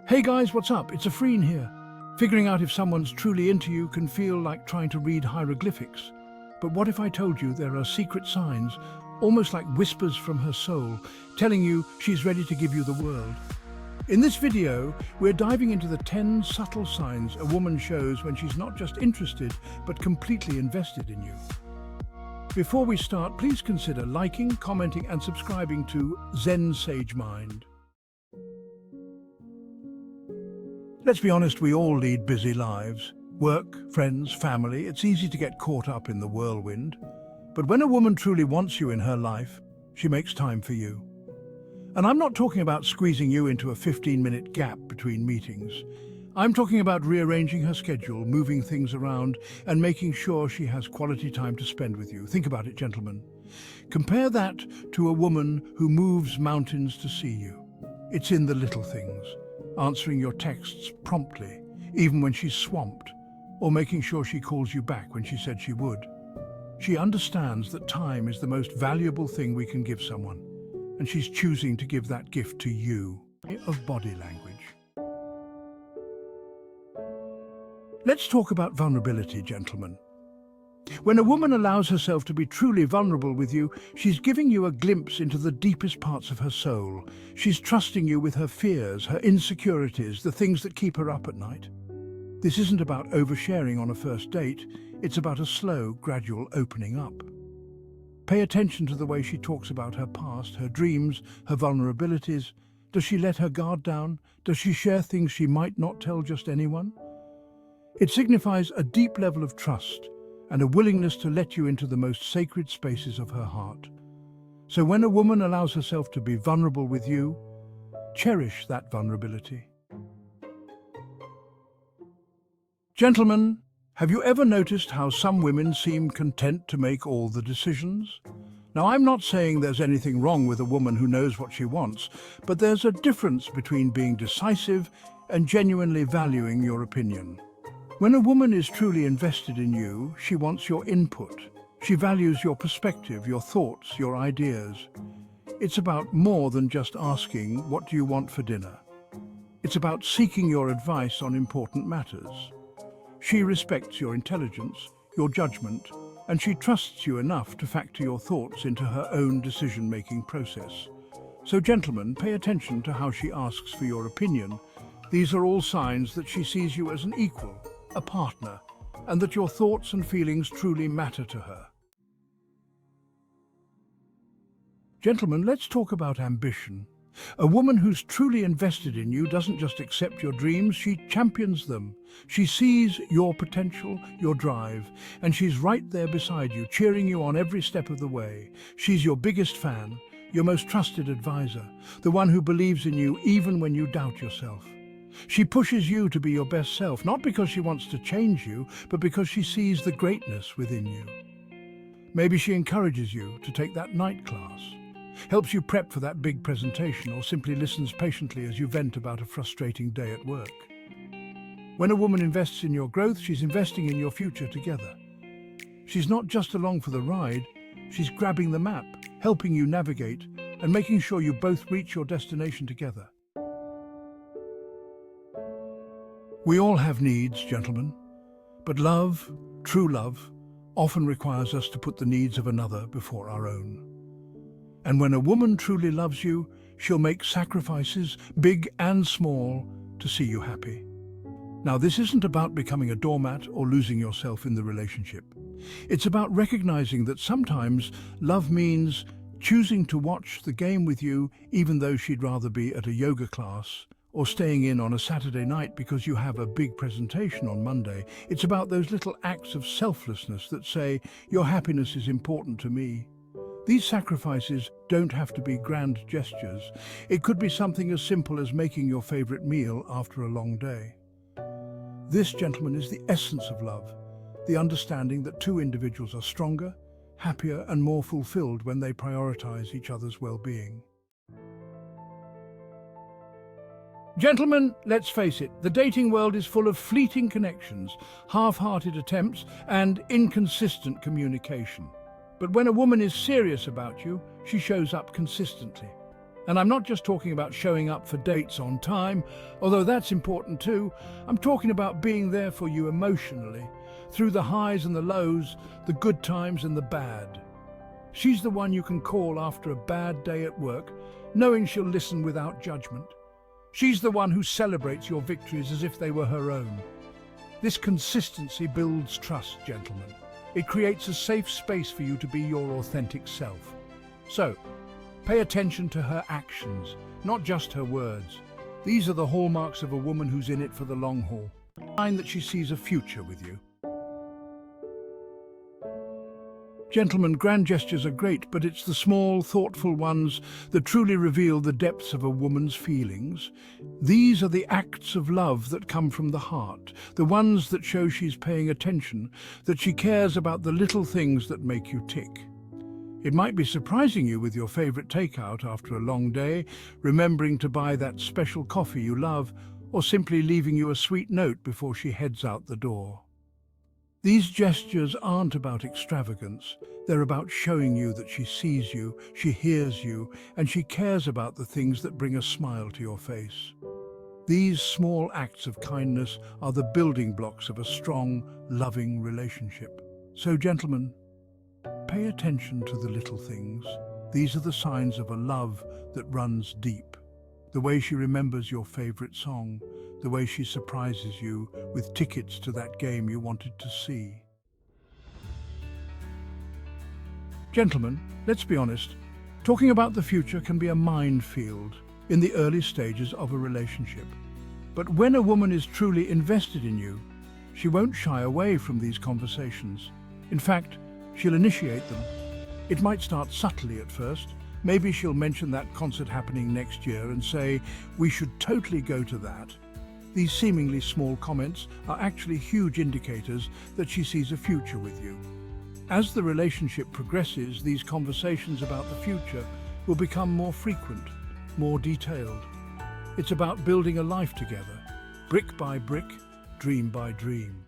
Hey guys, what's up? It's Afreen here. Figuring out if someone's truly into you can feel like trying to read hieroglyphics. But what if I told you there are secret signs, almost like whispers from her soul, telling you she's ready to give you the world? In this video, we're diving into the 10 subtle signs a woman shows when she's not just interested, but completely invested in you. Before we start, please consider liking, commenting, and subscribing to Zensagemind. Let's be honest, we all lead busy lives. Work, friends, family, it's easy to get caught up in the whirlwind. But when a woman truly wants you in her life, she makes time for you. And I'm not talking about squeezing you into a 15-minute gap between meetings. I'm talking about rearranging her schedule, moving things around, and making sure she has quality time to spend with you. Think about it, gentlemen. Compare that to a woman who moves mountains to see you. It's in the little things. Answering your texts promptly, even when she's swamped, or making sure she calls you back when she said she would. She understands that time is the most valuable thing we can give someone, and she's choosing to give that gift to you. Of body language. Let's talk about vulnerability, gentlemen. When a woman allows herself to be truly vulnerable with you, she's giving you a glimpse into the deepest parts of her soul. She's trusting you with her fears, her insecurities, the things that keep her up at night. This isn't about oversharing on a first date, it's about a slow, gradual opening up. Pay attention to the way she talks about her past, her dreams, her vulnerabilities. Does she let her guard down? Does she share things she might not tell just anyone? It signifies a deep level of trust and a willingness to let you into the most sacred spaces of her heart. So when a woman allows herself to be vulnerable with you, cherish that vulnerability. Gentlemen, have you ever noticed how some women seem content to make all the decisions? Now, I'm not saying there's anything wrong with a woman who knows what she wants, but there's a difference between being decisive and genuinely valuing your opinion. When a woman is truly invested in you, she wants your input. She values your perspective, your thoughts, your ideas. It's about more than just asking, "What do you want for dinner?" It's about seeking your advice on important matters. She respects your intelligence, your judgment, and she trusts you enough to factor your thoughts into her own decision-making process. So, gentlemen, pay attention to how she asks for your opinion. These are all signs that she sees you as an equal, a partner, and that your thoughts and feelings truly matter to her. Gentlemen, let's talk about ambition. A woman who's truly invested in you doesn't just accept your dreams, she champions them. She sees your potential, your drive, and she's right there beside you, cheering you on every step of the way. She's your biggest fan, your most trusted advisor, the one who believes in you even when you doubt yourself. She pushes you to be your best self, not because she wants to change you, but because she sees the greatness within you. Maybe she encourages you to take that night class, helps you prep for that big presentation, or simply listens patiently as you vent about a frustrating day at work. When a woman invests in your growth, she's investing in your future together. She's not just along for the ride, she's grabbing the map, helping you navigate, and making sure you both reach your destination together. We all have needs, gentlemen, but love, true love, often requires us to put the needs of another before our own. And when a woman truly loves you, she'll make sacrifices, big and small, to see you happy. Now, this isn't about becoming a doormat or losing yourself in the relationship. It's about recognizing that sometimes love means choosing to watch the game with you even though she'd rather be at a yoga class, or staying in on a Saturday night because you have a big presentation on Monday. It's about those little acts of selflessness that say, "Your happiness is important to me." These sacrifices don't have to be grand gestures. It could be something as simple as making your favorite meal after a long day. This, gentlemen, is the essence of love, the understanding that two individuals are stronger, happier, and more fulfilled when they prioritize each other's well-being. Gentlemen, let's face it, the dating world is full of fleeting connections, half-hearted attempts, and inconsistent communication. But when a woman is serious about you, she shows up consistently. And I'm not just talking about showing up for dates on time, although that's important too. I'm talking about being there for you emotionally, through the highs and the lows, the good times and the bad. She's the one you can call after a bad day at work, knowing she'll listen without judgment. She's the one who celebrates your victories as if they were her own. This consistency builds trust, gentlemen. It creates a safe space for you to be your authentic self. So, pay attention to her actions, not just her words. These are the hallmarks of a woman who's in it for the long haul. Sign that she sees a future with you. Gentlemen, grand gestures are great, but it's the small, thoughtful ones that truly reveal the depths of a woman's feelings. These are the acts of love that come from the heart, the ones that show she's paying attention, that she cares about the little things that make you tick. It might be surprising you with your favorite takeout after a long day, remembering to buy that special coffee you love, or simply leaving you a sweet note before she heads out the door. These gestures aren't about extravagance. They're about showing you that she sees you, she hears you, and she cares about the things that bring a smile to your face. These small acts of kindness are the building blocks of a strong, loving relationship. So, gentlemen, pay attention to the little things. These are the signs of a love that runs deep. The way she remembers your favorite song, the way she surprises you with tickets to that game you wanted to see. Gentlemen, let's be honest. Talking about the future can be a minefield in the early stages of a relationship. But when a woman is truly invested in you, she won't shy away from these conversations. In fact, she'll initiate them. It might start subtly at first. Maybe she'll mention that concert happening next year and say, "We should totally go to that." These seemingly small comments are actually huge indicators that she sees a future with you. As the relationship progresses, these conversations about the future will become more frequent, more detailed. It's about building a life together, brick by brick, dream by dream.